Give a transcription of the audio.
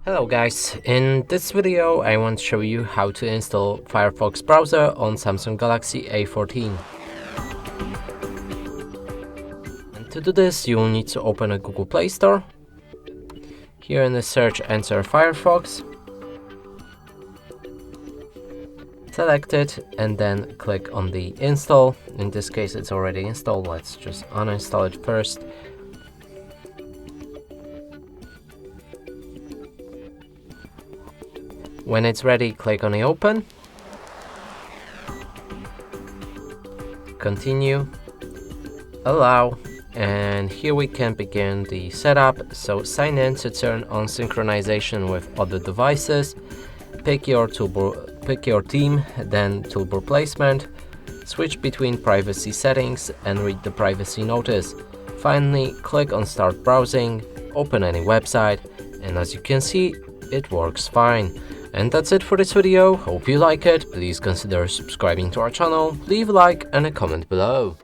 Hello guys, in this video I want to show you how to install Firefox browser on Samsung Galaxy A14. And to do this you will need to open a Google Play Store. Here in the search enter Firefox, select it and then click on the install. In this case it's already installed, let's just uninstall it first. When it's ready, click on the open, continue, allow, and here we can begin the setup. So sign in to turn on synchronization with other devices, pick your theme, then toolbar placement, switch between privacy settings and read the privacy notice. Finally, click on start browsing, open any website, and as you can see, it works fine. And that's it for this video. Hope you like it. Please consider subscribing to our channel, leave a like and a comment below.